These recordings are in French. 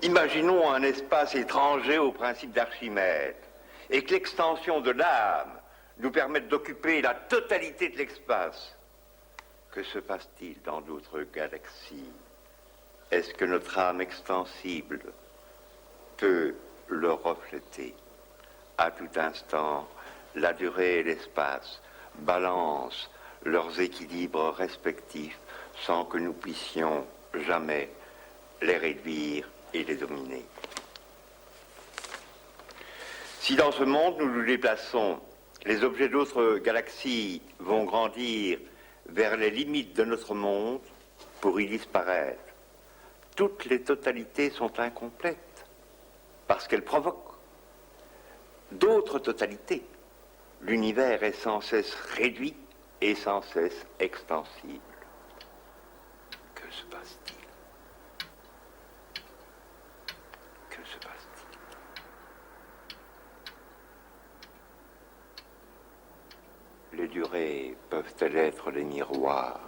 Imaginons un espace étranger au principe d'Archimède et que l'extension de l'âme nous permette d'occuper la totalité de l'espace. Que se passe-t-il dans d'autres galaxies? Est-ce que notre âme extensible peut le refléter? À tout instant, la durée et l'espace balancent leurs équilibres respectifs sans que nous puissions jamais les réduire et les dominer. Si dans ce monde nous nous déplaçons, les objets d'autres galaxies vont grandir vers les limites de notre monde pour y disparaître. Toutes les totalités sont incomplètes parce qu'elles provoquent d'autres totalités. L'univers est sans cesse réduit et sans cesse extensible. Que se passe-t-il? Que se passe-t-il? Les durées peuvent-elles être les miroirs?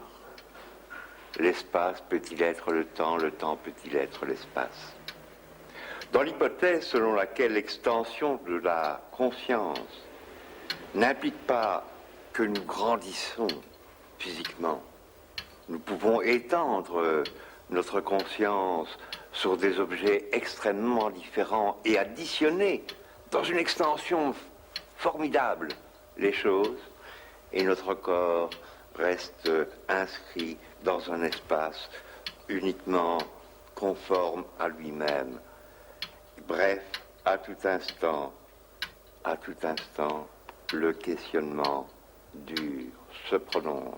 L'espace peut-il être le temps peut-il être l'espace? Dans l'hypothèse selon laquelle l'extension de la conscience n'implique pas que nous grandissons physiquement, nous pouvons étendre notre conscience sur des objets extrêmement différents et additionner dans une extension formidable les choses, et notre corps reste inscrit dans un espace uniquement conforme à lui-même. Bref, à tout instant, le questionnement dure, se prolonge.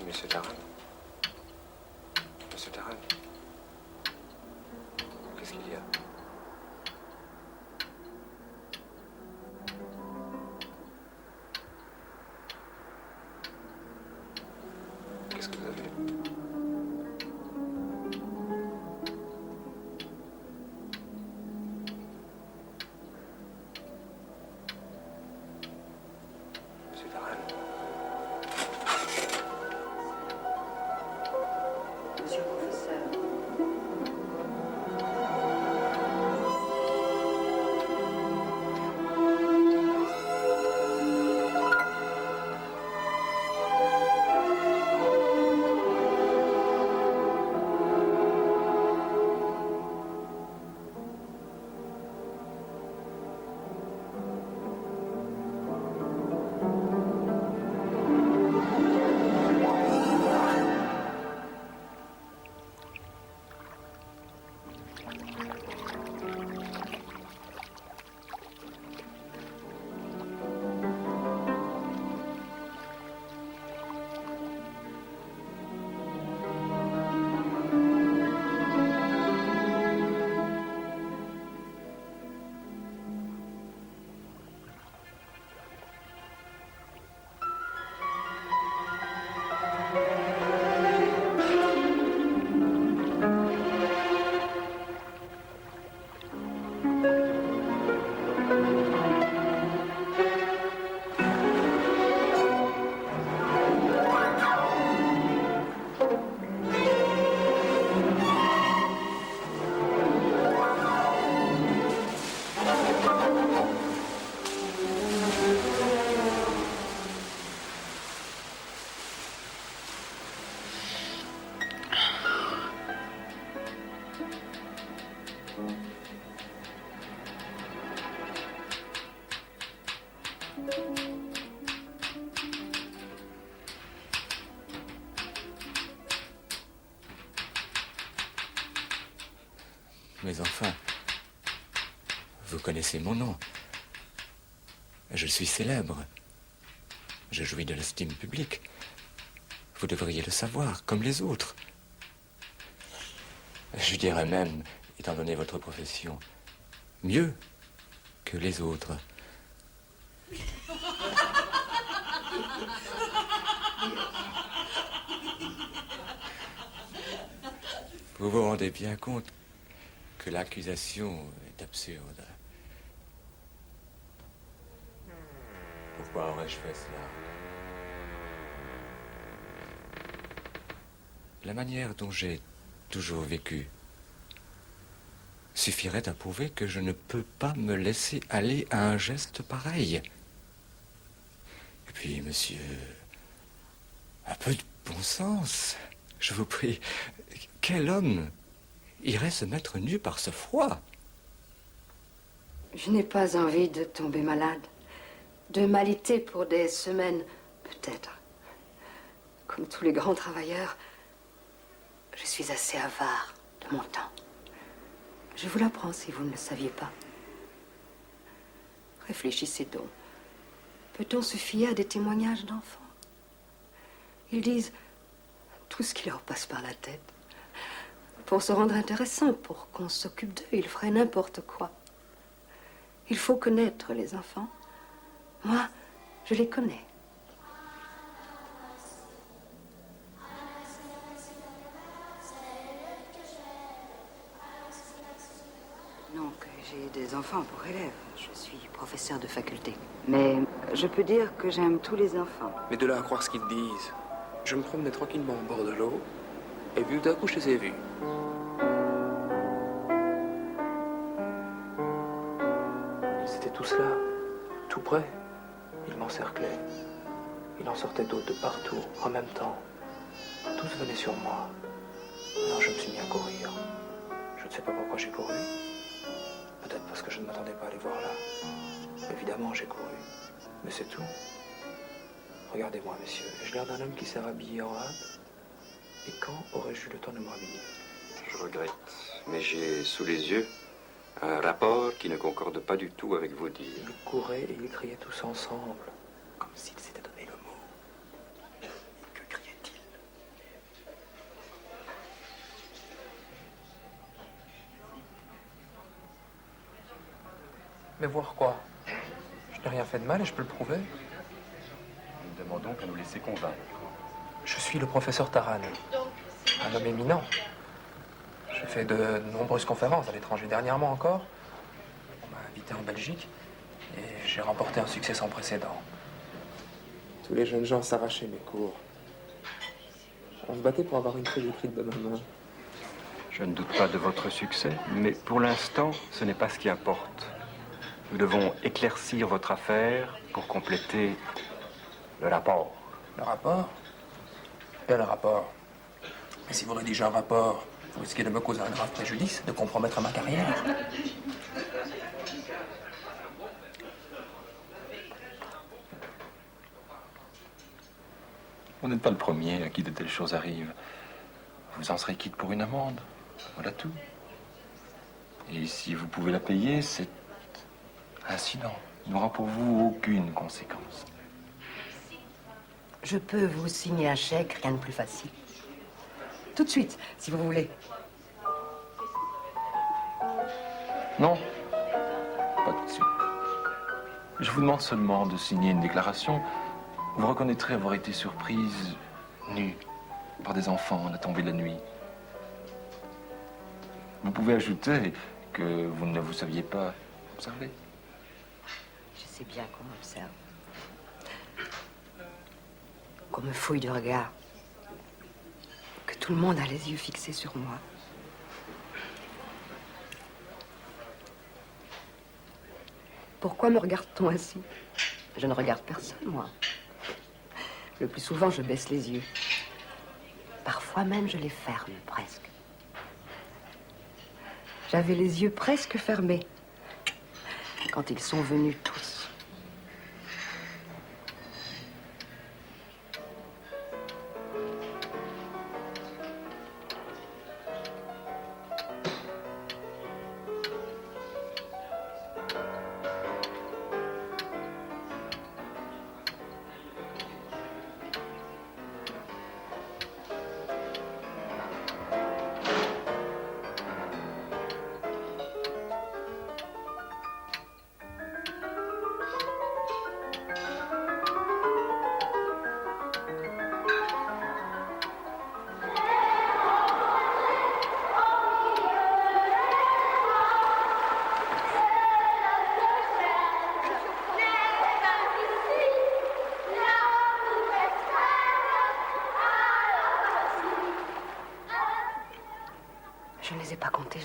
Monsieur Taran. Monsieur Taran. Qu'est-ce qu'il y a? Qu'est-ce que vous avez? Monsieur Taran. Monsieur le professeur. Mais enfin, vous connaissez mon nom. Je suis célèbre. Je jouis de l'estime publique. Vous devriez le savoir, comme les autres. Je dirais même, étant donné votre profession, mieux que les autres. Vous vous rendez bien compte que l'accusation est absurde. Pourquoi aurais-je fait cela? La manière dont j'ai toujours vécu suffirait à prouver que je ne peux pas me laisser aller à un geste pareil. Et puis, monsieur, un peu de bon sens, je vous prie. Quel homme irait se mettre nu par ce froid? Je n'ai pas envie de tomber malade, de m'alité pour des semaines, peut-être. Comme tous les grands travailleurs, je suis assez avare de mon temps. Je vous l'apprends si vous ne le saviez pas. Réfléchissez donc. Peut-on se fier à des témoignages d'enfants? Ils disent tout ce qui leur passe par la tête. Pour se rendre intéressant, pour qu'on s'occupe d'eux, ils feraient n'importe quoi. Il faut connaître les enfants. Moi, je les connais. Non, que j'ai des enfants pour élèves. Je suis professeur de faculté. Mais je peux dire que j'aime tous les enfants. Mais de là à croire ce qu'ils disent. Je me promenais tranquillement au bord de l'eau, et puis tout à coup, je les ai vus. Ils étaient tous là, tout près. Ils m'encerclaient. Il en sortait d'autres de partout, en même temps. Tous venaient sur moi. Alors je me suis mis à courir. Je ne sais pas pourquoi j'ai couru. Peut-être parce que je ne m'attendais pas à les voir là. Évidemment, j'ai couru. Mais c'est tout. Regardez-moi, messieurs. Ai-je l'air d'un homme qui s'est rhabillé en hâte? Et quand aurais-je eu le temps de me rhabiller? Je regrette, mais j'ai sous les yeux un rapport qui ne concorde pas du tout avec vos dires. Ils couraient et ils criaient tous ensemble, comme s'ils s'étaient donné le mot. Que criaient-ils? Mais voir quoi? Je n'ai rien fait de mal et je peux le prouver. Nous demandons qu'à nous laisser convaincre. Je suis le professeur Taran, un homme éminent. J'ai fait de nombreuses conférences à l'étranger dernièrement encore. On m'a invité en Belgique et j'ai remporté un succès sans précédent. Tous les jeunes gens s'arrachaient mes cours. On se battait pour avoir une feuille écrite de ma main. Je ne doute pas de votre succès, mais pour l'instant, ce n'est pas ce qui importe. Nous devons éclaircir votre affaire pour compléter le rapport. Le rapport? Quel rapport? Et si vous rédigez un rapport, vous risquez de me causer un grave préjudice, de compromettre ma carrière. Vous n'êtes pas le premier à qui de telles choses arrivent. Vous en serez quitte pour une amende. Voilà tout. Et si vous pouvez la payer, cet incident n'aura pour vous aucune conséquence. Je peux vous signer un chèque, rien de plus facile. Tout de suite, si vous voulez. Non, pas tout de suite. Je vous demande seulement de signer une déclaration. Vous reconnaîtrez avoir été surprise, nue, par des enfants à la tombée de la nuit. Vous pouvez ajouter que vous ne vous saviez pas observer. Je sais bien qu'on m'observe. Qu'on me fouille de regard. Que tout le monde a les yeux fixés sur moi. Pourquoi me regarde-t-on ainsi? Je ne regarde personne, moi. Le plus souvent, je baisse les yeux. Parfois même, je les ferme, presque. J'avais les yeux presque fermés quand ils sont venus tous.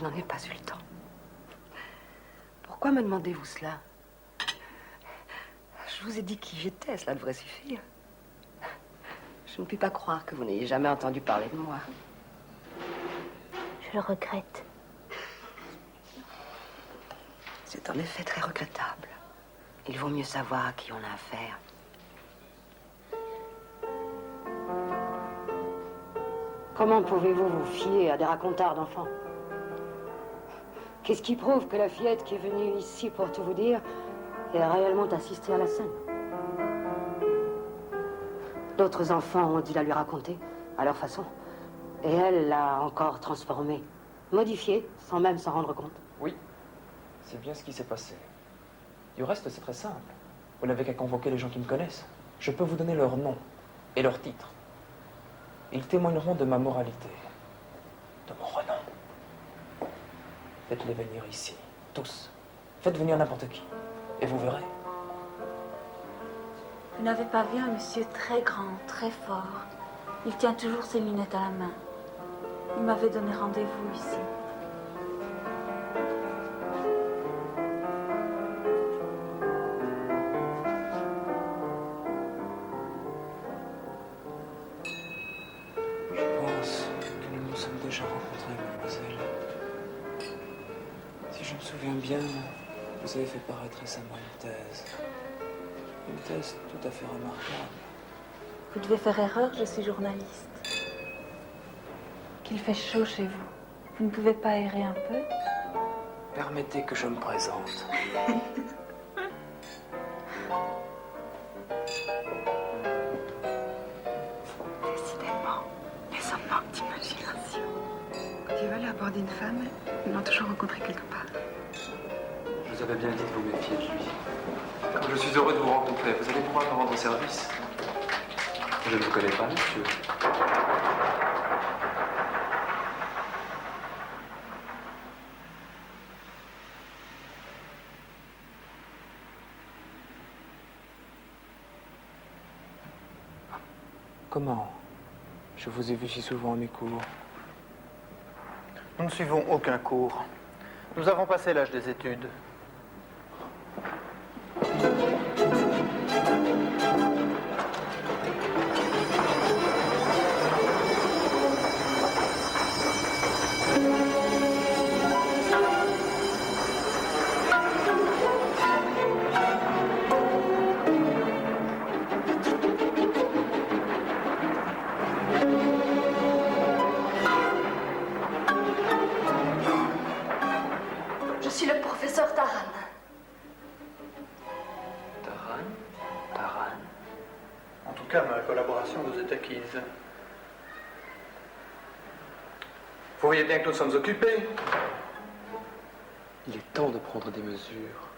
je n'en ai pas eu le temps. Pourquoi me demandez-vous cela? Je vous ai dit qui j'étais, cela devrait suffire. Je ne puis pas croire que vous n'ayez jamais entendu parler de moi. Je le regrette. C'est en effet très regrettable. Il vaut mieux savoir à qui on a affaire. Comment pouvez-vous vous fier à des racontars d'enfants? Qu'est-ce qui prouve que la fillette qui est venue ici pour tout vous dire est réellement assistée à la scène? D'autres enfants ont dû la lui raconter, à leur façon. Et elle l'a encore transformée, modifiée, sans même s'en rendre compte. Oui, c'est bien ce qui s'est passé. Du reste, c'est très simple. Vous n'avez qu'à convoquer les gens qui me connaissent. Je peux vous donner leur nom et leur titre. Ils témoigneront de ma moralité, de mon renom. Faites-les venir ici, tous. Faites venir n'importe qui, et vous verrez. Vous n'avez pas vu un monsieur très grand, très fort. Il tient toujours ses lunettes à la main. Il m'avait donné rendez-vous ici. Je pense que nous nous sommes déjà rencontrés, mademoiselle. Si je me souviens bien, vous avez fait paraître récemment une thèse. Une thèse tout à fait remarquable. Vous devez faire erreur, je suis journaliste. Qu'il fait chaud chez vous. Vous ne pouvez pas aérer un peu? Permettez que je me présente. Décidément, les hommes manquent d'imagination. Quand ils veulent aborder une femme, ils l'ont toujours rencontrée quelque part. Je vous avais bien dit de vous méfier de lui. Comme je suis heureux de vous rencontrer, vous allez pouvoir me rendre service. Je ne vous connais pas, monsieur. Comment? Je vous ai vu si souvent à mes cours. Nous ne suivons aucun cours. Nous avons passé l'âge des études. Je suis le professeur Taran. Taran? Taran. En tout cas, ma collaboration vous est acquise. Vous voyez bien que nous sommes occupés. Il est temps de prendre des mesures.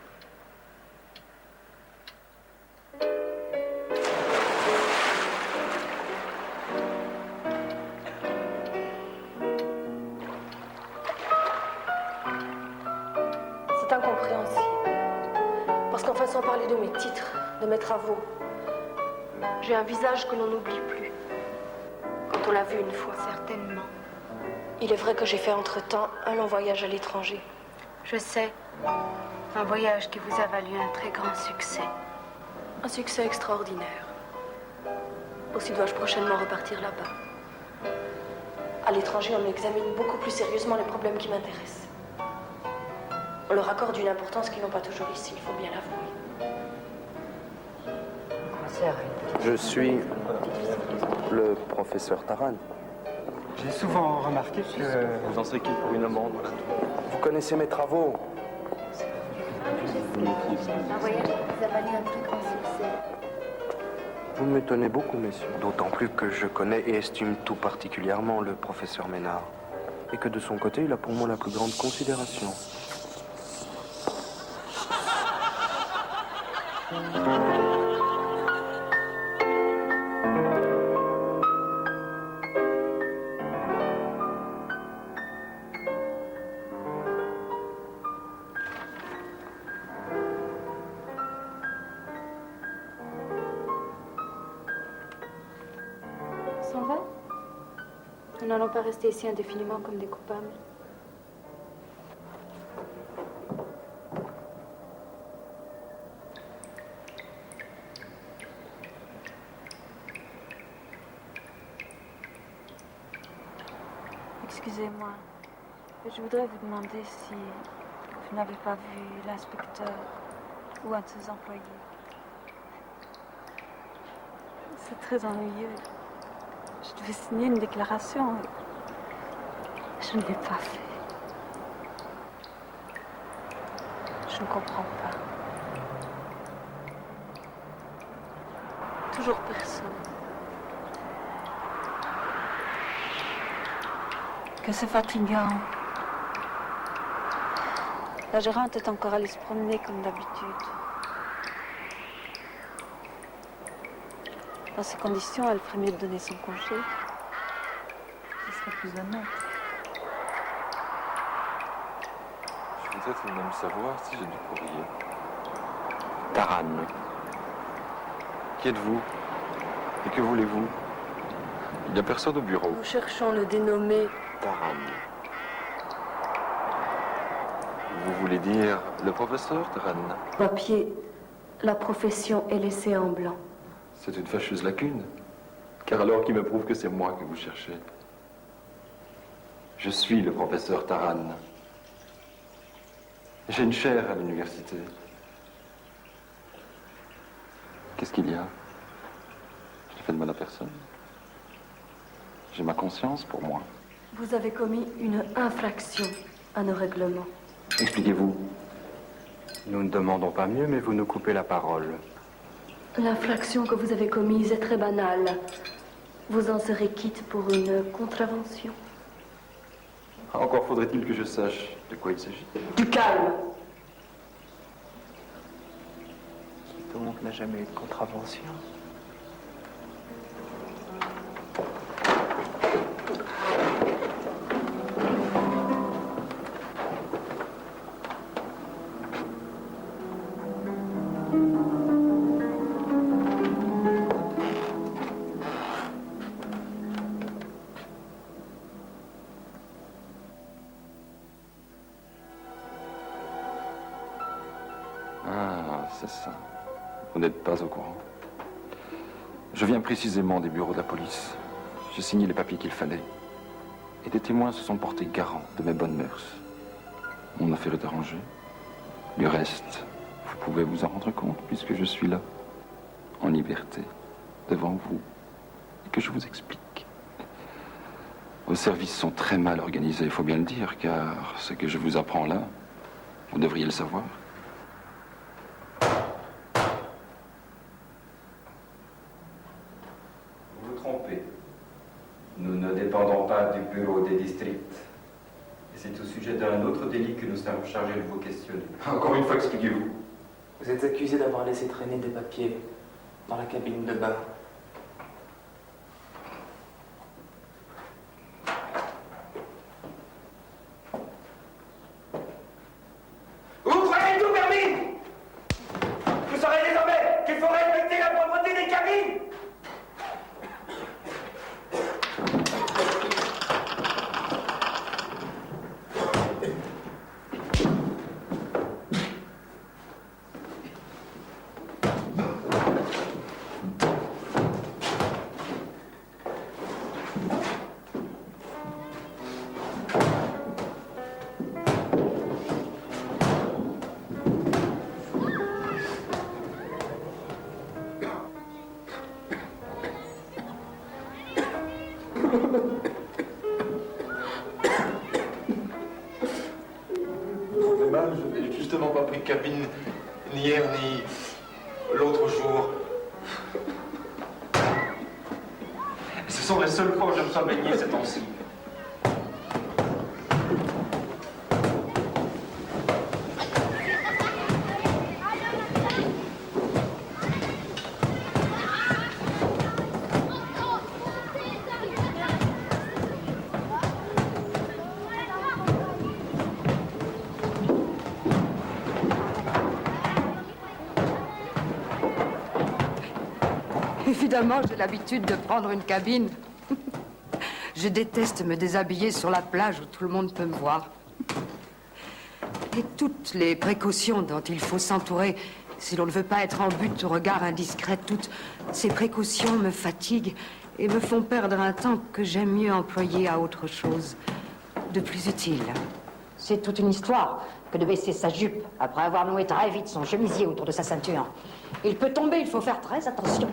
C'est incompréhensible. Parce qu'enfin, sans parler de mes titres, de mes travaux, j'ai un visage que l'on n'oublie plus. Quand on l'a vu une fois. Certainement. Il est vrai que j'ai fait entre-temps un long voyage à l'étranger. Je sais. Un voyage qui vous a valu un très grand succès. Un succès extraordinaire. Aussi dois-je prochainement repartir là-bas. À l'étranger, on examine beaucoup plus sérieusement les problèmes qui m'intéressent. On leur accorde une importance qu'ils n'ont pas toujours ici, il faut bien l'avouer. Je suis le professeur Taran. J'ai souvent remarqué que... Vous en serez qui pour une amende? Vous connaissez mes travaux. Un voyage qui vous a valu un très grand succès. Vous m'étonnez beaucoup, messieurs. D'autant plus que je connais et estime tout particulièrement le professeur Ménard. Et que de son côté, il a pour moi la plus grande considération. S'en va? Nous n'allons pas rester ici indéfiniment comme des coupables. Excusez-moi. Je voudrais vous demander si vous n'avez pas vu l'inspecteur ou un de ses employés. C'est très ennuyeux. Je devais signer une déclaration et je ne l'ai pas fait. Je ne comprends pas. Toujours personne. Que c'est fatigant. La gérante est encore allée se promener comme d'habitude. Dans ces conditions, elle ferait mieux de donner son congé. Ce serait plus honnête. Je voudrais tout de même savoir si j'ai du courrier. Taran. Qui êtes-vous? Et que voulez-vous? Il n'y a personne au bureau. Nous cherchons le dénommé Taran. Vous voulez dire le professeur Taran? Papier. La profession est laissée en blanc. C'est une fâcheuse lacune. Car alors qui me prouve que c'est moi que vous cherchez? Je suis le professeur Taran. J'ai une chaire à l'université. Qu'est-ce qu'il y a? Je n'ai fait de mal à personne. J'ai ma conscience pour moi. Vous avez commis une infraction à nos règlements. Expliquez-vous. Nous ne demandons pas mieux, mais vous nous coupez la parole. L'infraction que vous avez commise est très banale. Vous en serez quitte pour une contravention. Encore faudrait-il que je sache de quoi il s'agit. Du calme! Qui donc n'a jamais eu de contravention? Ah, c'est ça. Vous n'êtes pas au courant. Je viens précisément des bureaux de la police. J'ai signé les papiers qu'il fallait. Et des témoins se sont portés garants de mes bonnes mœurs. Mon affaire est arrangée. Du reste, vous pouvez vous en rendre compte puisque je suis là, en liberté, devant vous, et que je vous explique. Vos services sont très mal organisés, il faut bien le dire, car ce que je vous apprends là, vous devriez le savoir. Vous vous trompez. Nous ne dépendons pas du bureau des districts. Et c'est au sujet d'un autre délit que nous sommes chargés de vous questionner. Encore une fois, expliquez-vous. Vous êtes accusé d'avoir laissé traîner des papiers dans la cabine de bain. Vous croyez tout permis? Vous saurez désormais qu'il faut respecter la propreté des cabines. Je n'ai justement pas pris de cabine ni hier ni l'autre jour. Ce sont les seules fois où je me suis baigné ces temps-ci. Évidemment, j'ai l'habitude de prendre une cabine. Je déteste me déshabiller sur la plage où tout le monde peut me voir. Et toutes les précautions dont il faut s'entourer si l'on ne veut pas être en butte au regard indiscret, toutes ces précautions me fatiguent et me font perdre un temps que j'aime mieux employer à autre chose. de plus utile? C'est toute une histoire que de baisser sa jupe après avoir noué très vite son chemisier autour de sa ceinture. Il peut tomber, il faut faire très attention.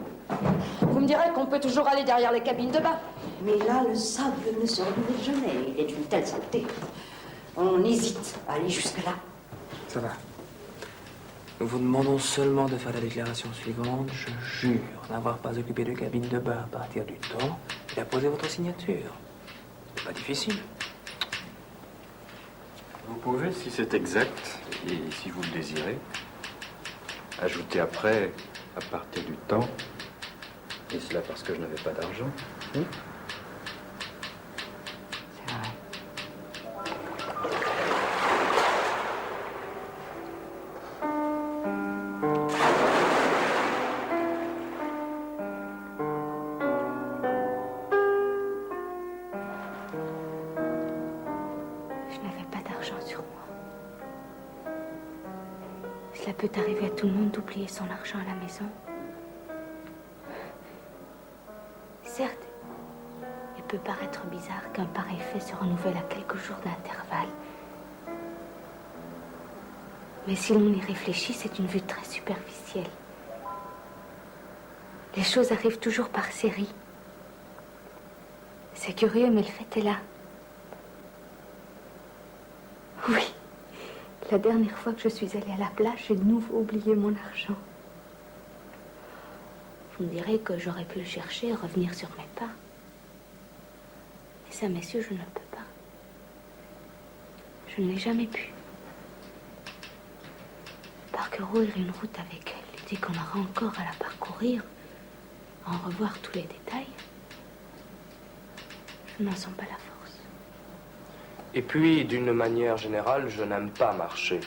Vous me direz qu'on peut toujours aller derrière les cabines de bain. Mais là, le sable ne se renouvelle jamais. Il est d'une telle saleté. On hésite à aller jusque-là. Ça va. Nous vous demandons seulement de faire la déclaration suivante. Je jure n'avoir pas occupé de cabine de bain à partir du temps et d'apposer votre signature. C'est pas difficile. Vous pouvez, si c'est exact, et si vous le désirez, ajouter après, à partir du temps, et cela parce que je n'avais pas d'argent. Oui. C'est vrai. Je n'avais pas d'argent sur moi. Cela peut arriver à tout le monde d'oublier son argent à la maison. Certes, il peut paraître bizarre qu'un pareil fait se renouvelle à quelques jours d'intervalle. Mais si l'on y réfléchit, c'est une vue très superficielle. Les choses arrivent toujours par série. C'est curieux, mais le fait est là. Oui, la dernière fois que je suis allée à la plage, j'ai de nouveau oublié mon argent. Vous me direz que j'aurais pu le chercher et revenir sur mes pas. Mais ça, messieurs, je ne peux pas. Je ne l'ai jamais pu. Parcourir une route avec elle, l'idée qu'on aura encore à la parcourir, à en revoir tous les détails, je n'en sens pas la force. Et puis, d'une manière générale, je n'aime pas marcher.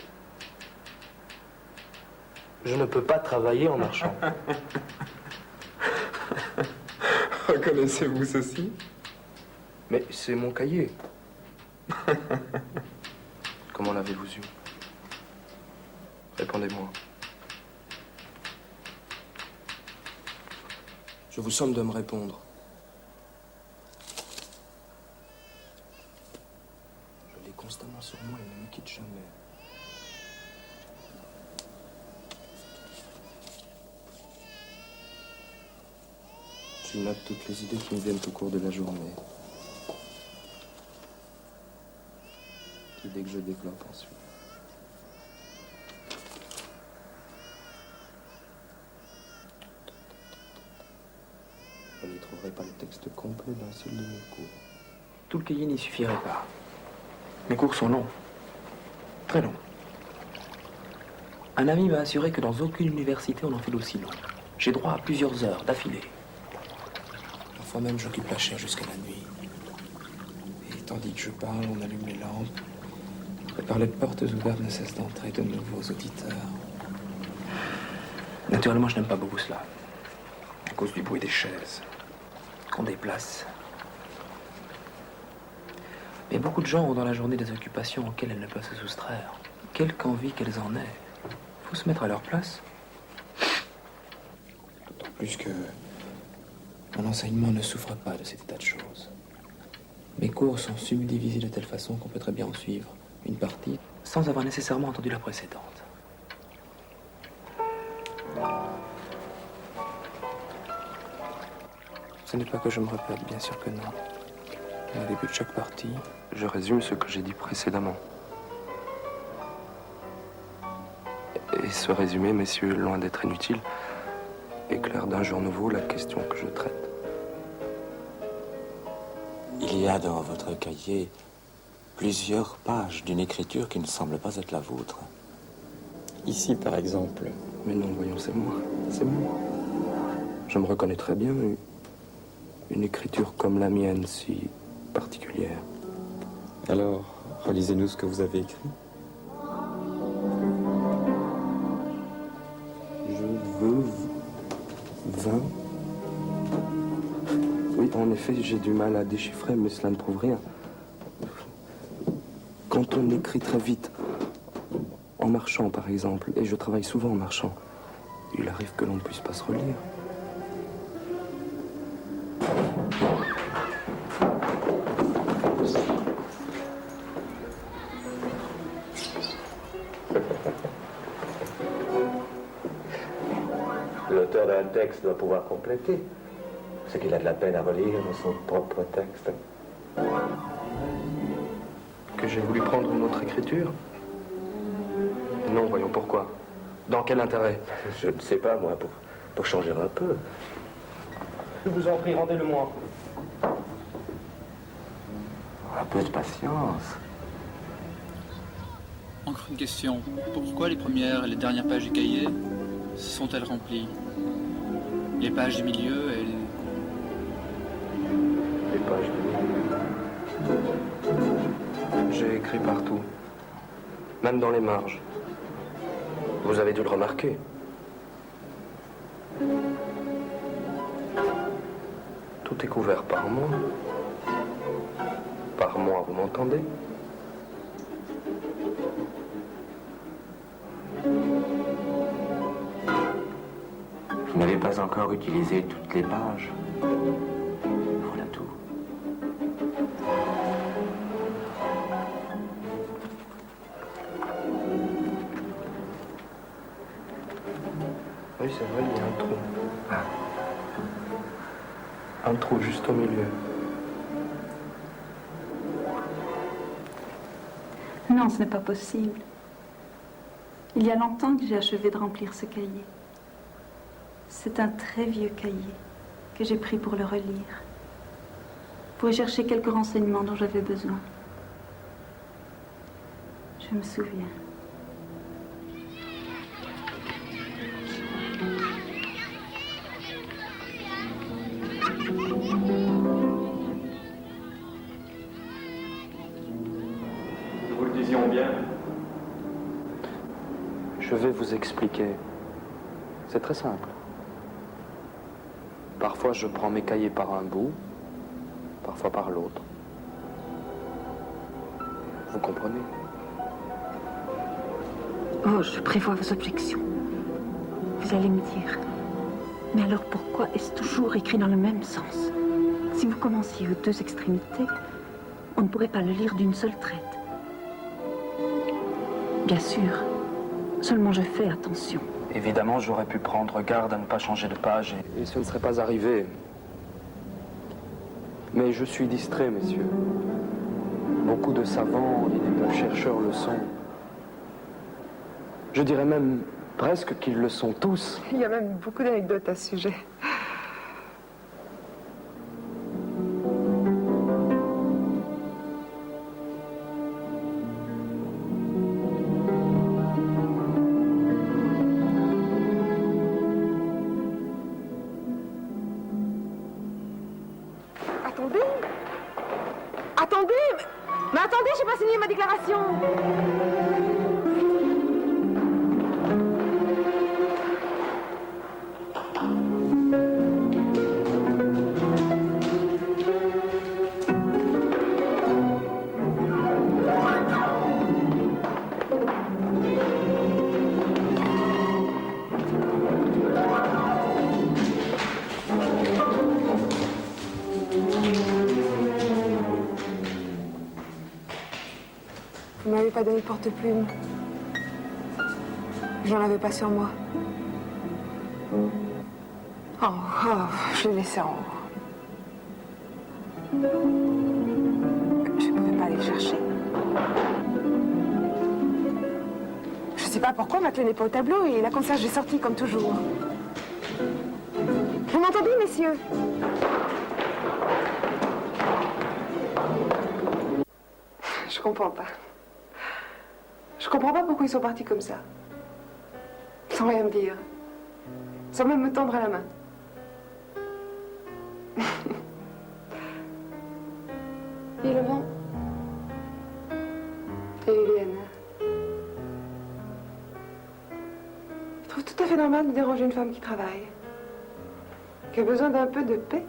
Je ne peux pas travailler en marchant. Reconnaissez-vous ceci? Mais c'est mon cahier. Comment l'avez-vous eu? Répondez-moi. Je vous somme de me répondre. Je l'ai constamment sur moi et ne me quitte jamais. Je note toutes les idées qui me viennent au cours de la journée. Idées que je développe ensuite. Vous n'y trouverez pas le texte complet d'un seul de mes cours. Tout le cahier n'y suffirait pas. Mes cours sont longs. Très longs. Un ami m'a assuré que dans aucune université on en fait d'aussi long. J'ai droit à plusieurs heures d'affilée. Parfois même, j'occupe la chaire jusqu'à la nuit. Et tandis que je parle, on allume les lampes. Et par les portes ouvertes ne cessent d'entrer de nouveaux auditeurs. Naturellement, je n'aime pas beaucoup cela. À cause du bruit des chaises qu'on déplace. Mais beaucoup de gens ont dans la journée des occupations auxquelles elles ne peuvent se soustraire. Quelque envie qu'elles en aient. Faut se mettre à leur place. D'autant plus que mon enseignement ne souffre pas de cet état de choses. Mes cours sont subdivisés de telle façon qu'on peut très bien en suivre une partie sans avoir nécessairement entendu la précédente. Ce n'est pas que je me répète, bien sûr que non. Mais au début de chaque partie, je résume ce que j'ai dit précédemment. Et ce résumé, messieurs, loin d'être inutile, éclaire d'un jour nouveau la question que je traite. Il y a dans votre cahier plusieurs pages d'une écriture qui ne semble pas être la vôtre. Ici, par exemple. Mais non, voyons, c'est moi. C'est moi. Je me reconnais très bien, mais une écriture comme la mienne, si particulière. Alors, relisez-nous ce que vous avez écrit. Je veux 20. Oui, en effet, j'ai du mal à déchiffrer, mais cela ne prouve rien. Quand on écrit très vite, en marchant par exemple, et je travaille souvent en marchant, il arrive que l'on ne puisse pas se relire. L'auteur d'un texte doit pouvoir compléter ce qu'il a de la peine à relire dans son propre texte. Que j'ai voulu prendre une autre écriture? Non, voyons pourquoi. Dans quel intérêt? Je ne sais pas, moi, pour changer un peu. Je vous en prie, rendez-le-moi. Un peu de patience. Encore une question. Pourquoi les premières et les dernières pages du cahier sont-elles remplies? Les pages du milieu et Les pages du milieu. J'ai écrit partout. Même dans les marges. Vous avez dû le remarquer. Tout est couvert par moi. Par moi, vous m'entendez? Vous n'avez pas encore utilisé toutes les pages. Voilà tout. Oui, c'est vrai, il y a un trou. Un trou juste au milieu. Non, ce n'est pas possible. Il y a longtemps que j'ai achevé de remplir ce cahier. C'est un très vieux cahier que j'ai pris pour le relire, pour y chercher quelques renseignements dont j'avais besoin. Je me souviens. Nous vous le disions bien. Je vais vous expliquer. C'est très simple. Parfois, je prends mes cahiers par un bout, parfois par l'autre. Vous comprenez? Oh, je prévois vos objections. Vous allez me dire. Mais alors pourquoi est-ce toujours écrit dans le même sens? Si vous commenciez aux deux extrémités, on ne pourrait pas le lire d'une seule traite. Bien sûr. Seulement je fais attention. Évidemment, j'aurais pu prendre garde à ne pas changer de page et ce ne serait pas arrivé. Mais je suis distrait, messieurs. Beaucoup de savants et de chercheurs le sont. Je dirais même presque qu'ils le sont tous. Il y a même beaucoup d'anecdotes à ce sujet. Attendez! Attendez! Mais attendez, j'ai pas signé ma déclaration! Vous m'avez pas donné de porte-plume. J'en avais pas sur moi. Oh, je l'ai laissé en haut. Je ne pouvais pas aller le chercher. Je sais pas pourquoi ma clé n'est pas au tableau et la concierge est sortie comme toujours. Vous m'entendez, messieurs? Je comprends pas. Je comprends pas pourquoi ils sont partis comme ça. Sans rien me dire. Sans même me tendre la main. Et le vent? Et Liliane? Je trouve tout à fait normal de déranger une femme qui travaille. Qui a besoin d'un peu de paix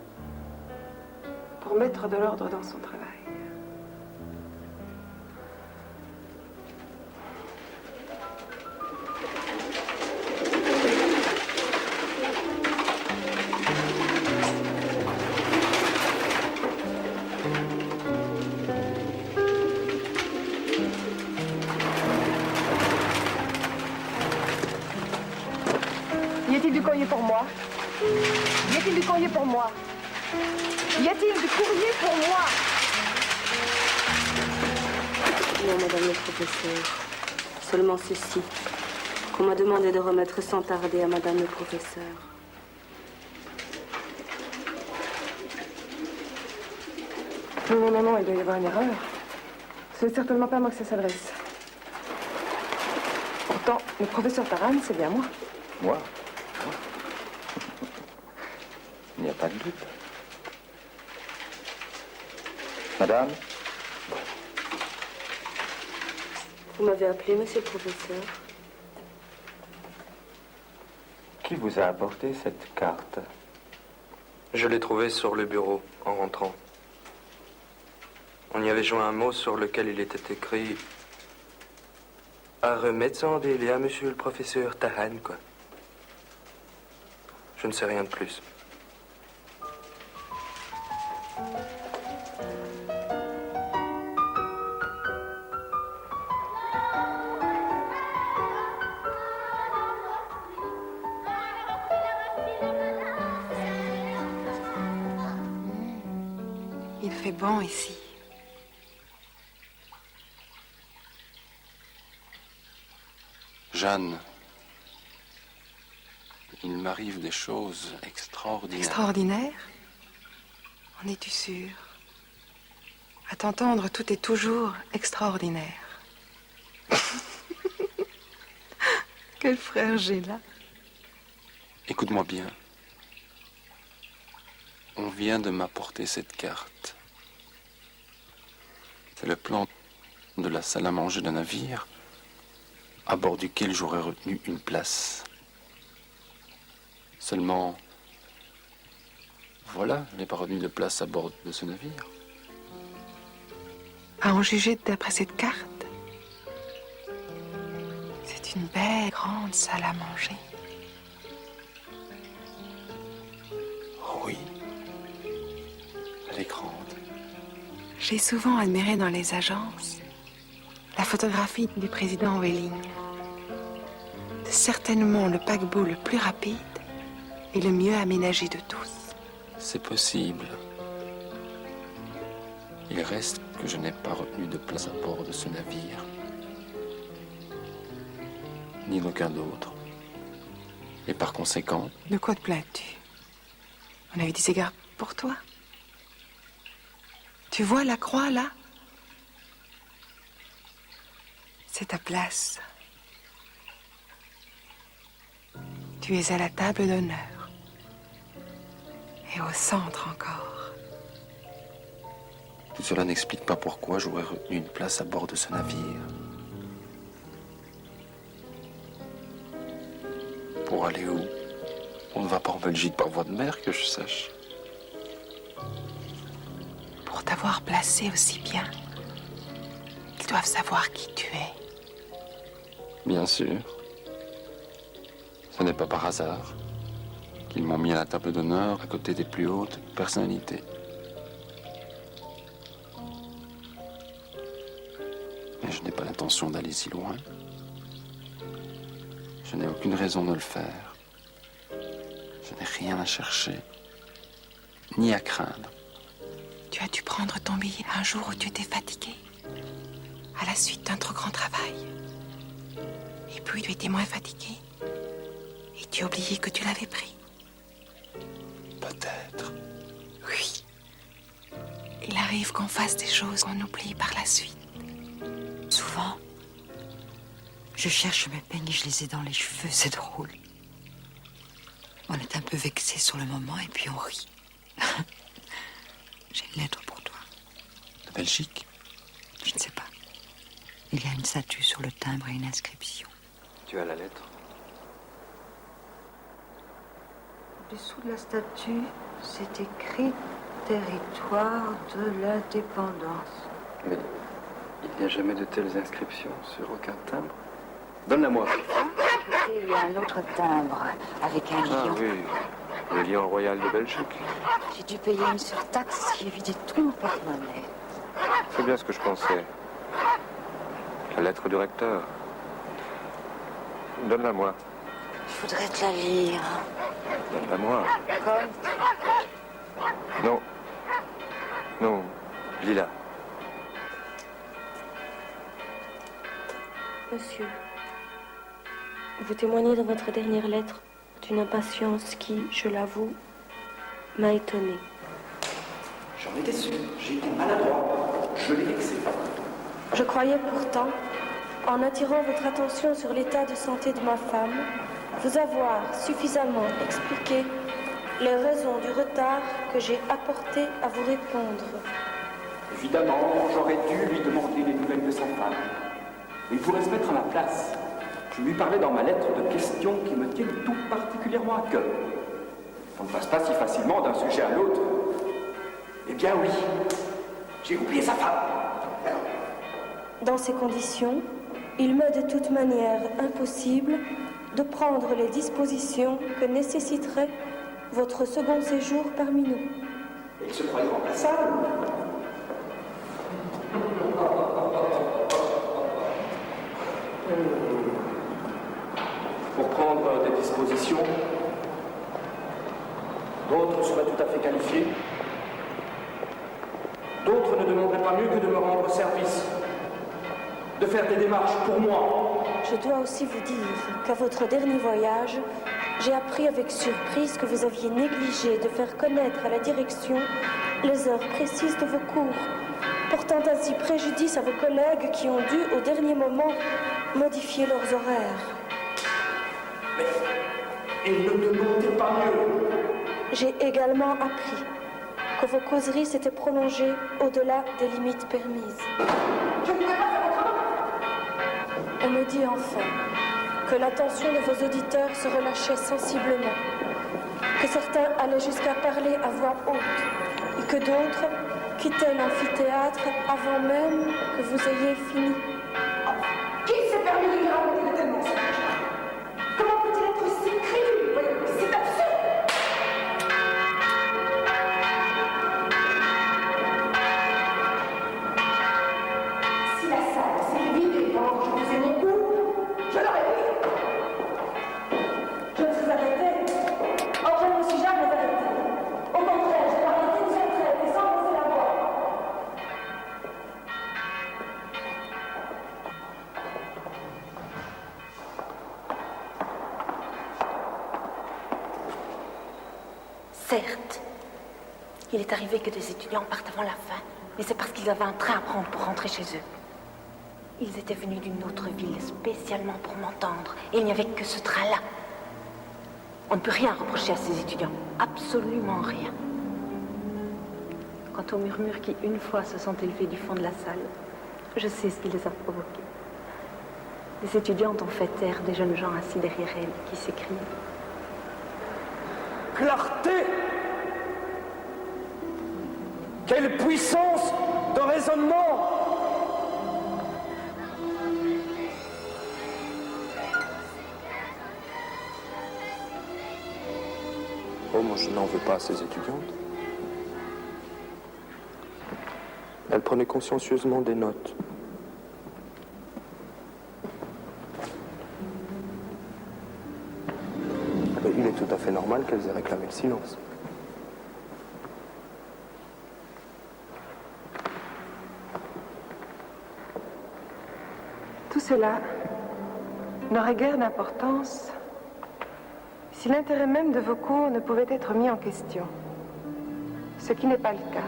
pour mettre de l'ordre dans son travail. Y a-t-il du courrier pour moi? Y a-t-il du courrier pour moi? Y a-t-il du courrier pour moi? Non, madame le professeur. Seulement ceci, qu'on m'a demandé de remettre sans tarder à madame le professeur. Non, il doit y avoir une erreur. C'est certainement pas à moi que ça s'adresse. Pourtant, le professeur Taran, c'est bien moi. Moi? Il n'y a pas de doute. Madame? Vous m'avez appelé, monsieur le professeur? Qui vous a apporté cette carte? Je l'ai trouvée sur le bureau en rentrant. On y avait joint un mot sur lequel il était écrit à remettre sans délai à monsieur le professeur Tahan, quoi. Je ne sais rien de plus. Il fait bon ici. Jeanne, il m'arrive des choses extraordinaires. Extraordinaire? En es-tu sûr? À t'entendre, tout est toujours extraordinaire. Quel frère j'ai là? Écoute-moi bien. On vient de m'apporter cette carte. C'est le plan de la salle à manger d'un navire à bord duquel j'aurais retenu une place. Seulement, voilà, je n'ai pas retenu de place à bord de ce navire. À en juger d'après cette carte, c'est une belle grande salle à manger. Oh oui, elle est grande. J'ai souvent admiré dans les agences la photographie du président Welling. C'est certainement le paquebot le plus rapide et le mieux aménagé de tous. C'est possible. Il reste que je n'ai pas retenu de place à bord de ce navire. Ni d'aucun d'autre. Et par conséquent... De quoi te plains-tu? On a eu des égards pour toi. Tu vois la croix, là? C'est ta place. Tu es à la table d'honneur. Et au centre encore. Tout cela n'explique pas pourquoi j'aurais retenu une place à bord de ce navire. Pour aller où? On ne va pas en Belgique par voie de mer, que je sache. Pour t'avoir placé aussi bien, ils doivent savoir qui tu es. Bien sûr. Ce n'est pas par hasard qu'ils m'ont mis à la table d'honneur à côté des plus hautes personnalités. Mais je n'ai pas l'intention d'aller si loin. Je n'ai aucune raison de le faire. Je n'ai rien à chercher, ni à craindre. Tu as dû prendre ton billet un jour où tu étais fatigué, à la suite d'un trop grand travail. Et puis tu étais moins fatigué, et tu as oublié que tu l'avais pris. Peut-être. Oui. Il arrive qu'on fasse des choses qu'on oublie par la suite. Souvent, je cherche mes peignes et je les ai dans les cheveux, c'est drôle. On est un peu vexé sur le moment et puis on rit. J'ai une lettre pour toi. De Belgique? Je ne sais pas. Il y a une statue sur le timbre et une inscription. Tu as la lettre? Dessous de la statue, c'est écrit territoire de l'indépendance. Mais il n'y a jamais de telles inscriptions sur aucun timbre. Donne-la-moi. Il y a un autre timbre avec un lion. Ah oui, le lion royal de Belgique. J'ai dû payer une surtaxe qui a vidé tout mon porte-monnaie. C'est bien ce que je pensais. La lettre du recteur. Donne-la-moi. Je voudrais te la lire. Donne-la moi. Non. Non, lis-la. Monsieur, vous témoignez dans votre dernière lettre d'une impatience qui, je l'avoue, m'a étonnée. J'en étais sûr. J'ai été maladroit. Je l'ai vexé. Je croyais pourtant, en attirant votre attention sur l'état de santé de ma femme, vous avoir suffisamment expliqué les raisons du retard que j'ai apporté à vous répondre. Évidemment, j'aurais dû lui demander les nouvelles de sa femme. Mais il pourrait se mettre à ma place. Je lui parlais dans ma lettre de questions qui me tiennent tout particulièrement à cœur. On ne passe pas si facilement d'un sujet à l'autre. Eh bien oui, j'ai oublié sa femme. Dans ces conditions, il m'est de toute manière impossible de prendre les dispositions que nécessiterait votre second séjour parmi nous. Il se croyait remplaçable. Pour prendre des dispositions, d'autres seraient tout à fait qualifiés. D'autres ne demanderaient pas mieux que de me rendre service, de faire des démarches pour moi. Je dois aussi vous dire qu'à votre dernier voyage, j'ai appris avec surprise que vous aviez négligé de faire connaître à la direction les heures précises de vos cours, portant ainsi préjudice à vos collègues qui ont dû, au dernier moment, modifier leurs horaires. Mais il ne demandait pas mieux. J'ai également appris que vos causeries s'étaient prolongées au-delà des limites permises. Je ne pouvais pas faire autrement. On me dit enfin que l'attention de vos auditeurs se relâchait sensiblement, que certains allaient jusqu'à parler à voix haute, et que d'autres quittaient l'amphithéâtre avant même que vous ayez fini. Qui s'est permis de lui raconter de tels mensonges? Comment peut-il être si crédule? C'est absurde! Si la salle s'est vidée pendant que je faisais mon cours, je l'aurais pris. Je me suis arrêtée. Or, je ne me suis jamais arrêtée. Au contraire, j'ai parlé d'une seule traite et sans baisser la voix. Certes, il est arrivé que des étudiants partent avant la fin, mais c'est parce qu'ils avaient un train à prendre pour rentrer chez eux. Ils étaient venus d'une autre ville spécialement pour m'entendre, et il n'y avait que ce train-là. On ne peut rien reprocher à ces étudiants, absolument rien. Quant aux murmures qui, une fois, se sont élevés du fond de la salle, je sais ce qui les a provoqués. Les étudiantes ont fait taire des jeunes gens assis derrière elles, qui s'écrient. Clarté! Quelle puissance de raisonnement! Oh, moi je n'en veux pas à ces étudiantes. Elles prenaient consciencieusement des notes. Mais il est tout à fait normal qu'elles aient réclamé le silence. Tout cela n'aurait guère d'importance si l'intérêt même de vos cours ne pouvait être mis en question, ce qui n'est pas le cas.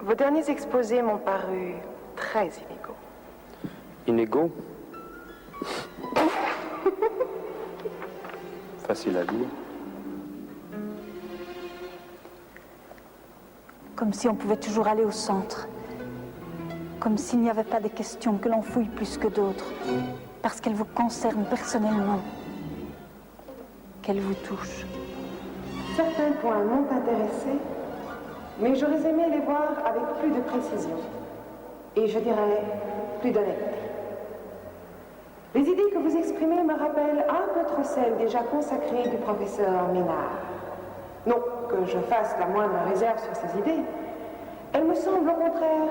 Vos derniers exposés m'ont paru très inégaux. Inégaux? Facile à dire. Comme si on pouvait toujours aller au centre. Comme s'il n'y avait pas des questions que l'on fouille plus que d'autres, parce qu'elles vous concernent personnellement, qu'elles vous touchent. Certains points m'ont intéressé, mais j'aurais aimé les voir avec plus de précision. Et je dirais plus d'honnêteté. Les idées que vous exprimez me rappellent un peu trop celles déjà consacrées du professeur Ménard. Non que je fasse la moindre réserve sur ces idées. Elles me semblent au contraire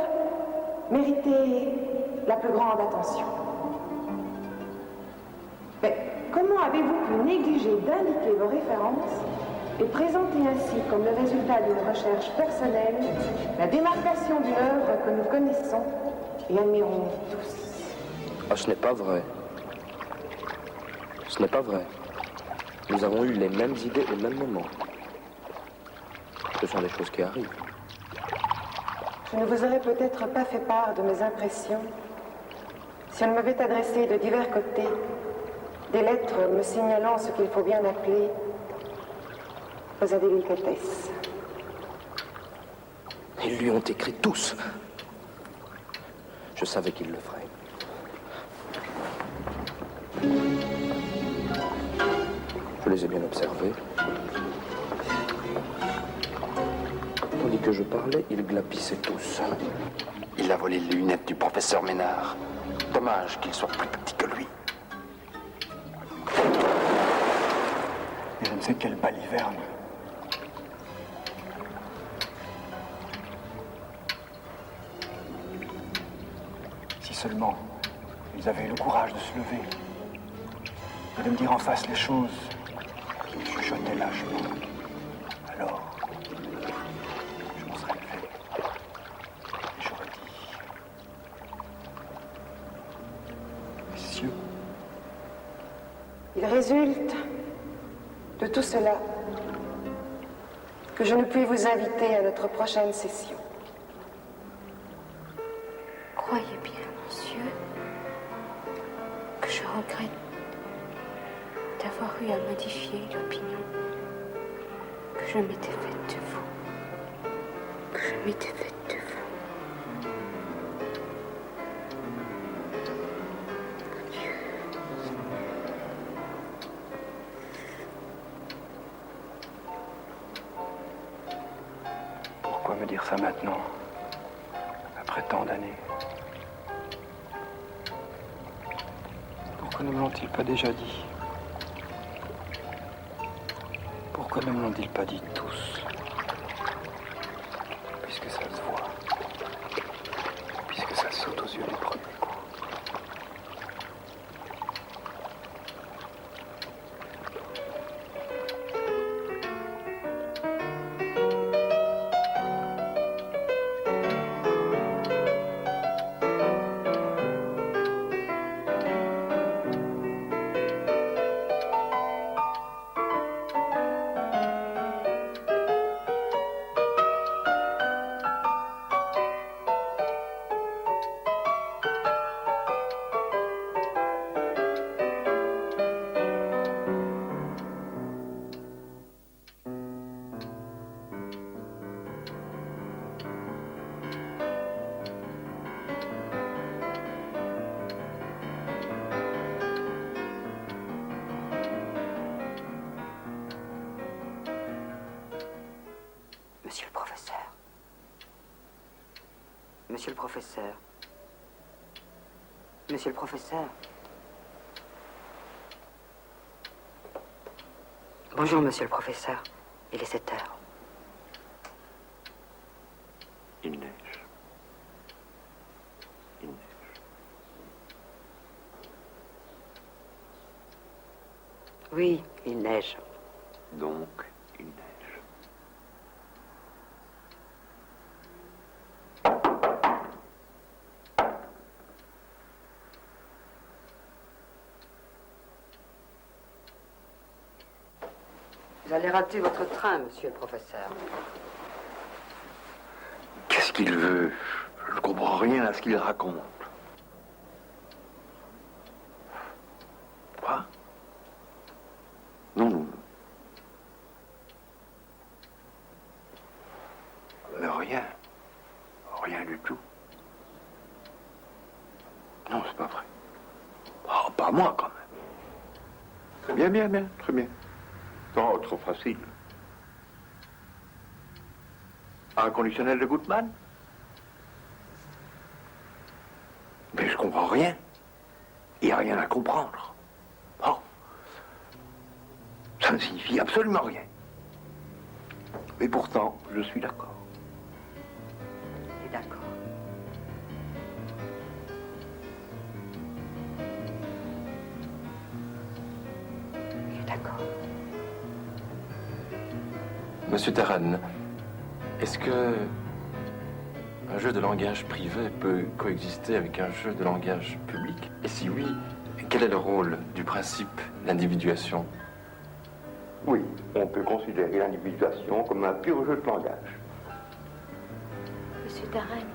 mériter la plus grande attention. comment avez-vous pu négliger d'indiquer vos références et présenter ainsi comme le résultat d'une recherche personnelle la démarcation d'une œuvre que nous connaissons et admirons tous? Ah, ce n'est pas vrai. Ce n'est pas vrai. Nous avons eu les mêmes idées au même moment. Ce sont des choses qui arrivent. Je ne vous aurais peut-être pas fait part de mes impressions si on ne m'avait adressé de divers côtés des lettres me signalant ce qu'il faut bien appeler aux indélicatesses. Ils lui ont écrit tous. Je savais qu'il le ferait. Je les ai bien observés. Tandis que je parlais, ils glapissaient tous. Il a volé les lunettes du professeur Ménard. Dommage qu'il soit plus petit que lui. Et je ne sais quelle baliverne. Si seulement ils avaient eu le courage de se lever et de me dire en face les choses qu'ils chuchotaient lâchement, alors je m'en serais levé et j'aurais dit: messieurs, Il résulte de tout cela que je ne puis vous inviter à notre prochaine session. Croyez bien, monsieur, que je regrette d'avoir eu à modifier l'opinion que je m'étais faite de vous. Que je m'étais faite de vous. Adieu. pourquoi me dire ça maintenant, après tant d'années? Pourquoi ne me l'ont-ils pas déjà dit? Pourquoi ne me l'ont-ils pas dit tous? Puisque ça se voit, puisque ça saute aux yeux du premier coup. Monsieur le professeur. Monsieur le professeur. Monsieur le professeur. Bonjour, monsieur le professeur. Il est 7 heures. Il neige. Il neige. Oui, il neige. Donc, il neige. Vous allez rater votre train, monsieur le professeur. Qu'est-ce qu'il veut? Je ne comprends rien à ce qu'il raconte. Quoi? Non, non, non. Mais rien. Rien du tout. Non, c'est pas vrai. Oh, pas moi, quand même. Très bien, bien, bien, très bien. Non, trop facile. Un conditionnel de Gutmann? Mais je comprends rien. Il n'y a rien à comprendre. Oh. Ça ne signifie absolument rien. Et pourtant, je suis d'accord. Et d'accord. Monsieur Taran, est-ce que un jeu de langage privé peut coexister avec un jeu de langage public? Et si oui, quel est le rôle du principe d'individuation? Oui, on peut considérer l'individuation comme un pur jeu de langage. Monsieur Taran,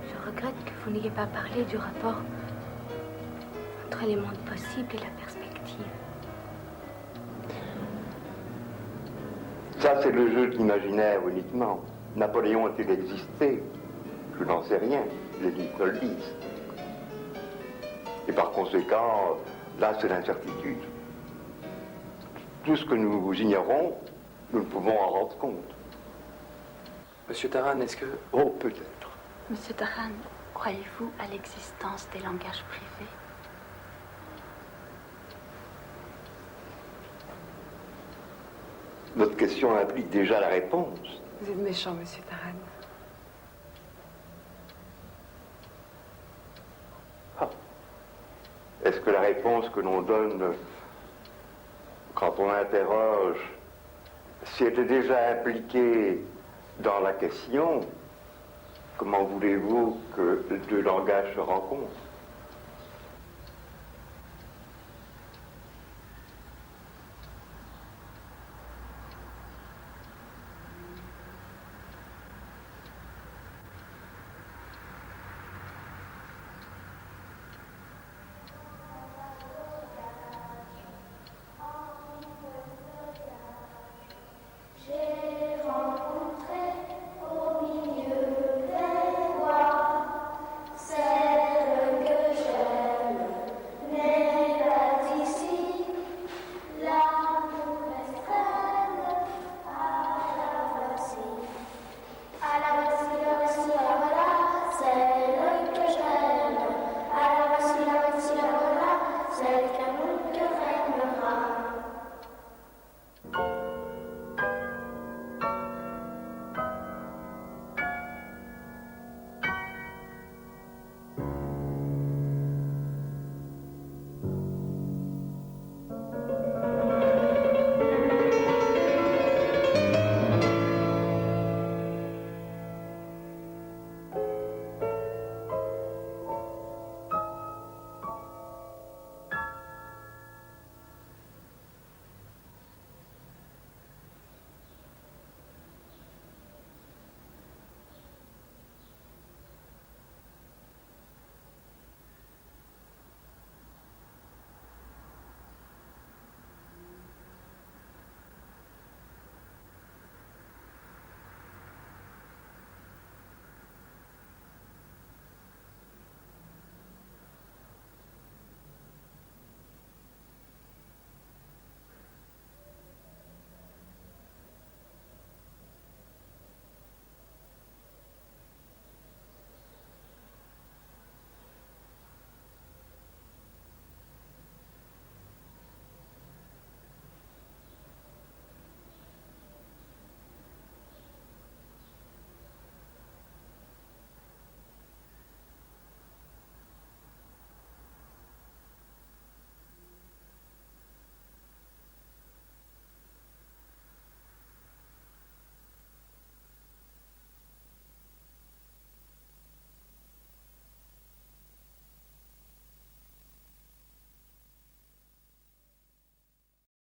je regrette que vous n'ayez pas parlé du rapport entre les mondes possibles et la perspective. Ça, c'est le jeu de l'imaginaire uniquement. Napoléon a-t-il existé? Je n'en sais rien. Les livres le disent. Et par conséquent, là, c'est l'incertitude. Tout ce que nous ignorons, nous ne pouvons en rendre compte. Monsieur Taran, est-ce que... Oh, peut-être. Monsieur Taran, croyez-vous à l'existence des langages privés? Votre question implique déjà la réponse. Vous êtes méchant, monsieur Taran. Est-ce que la réponse que l'on donne quand on interroge si elle était déjà impliquée dans la question, comment voulez-vous que les deux langages se rencontrent?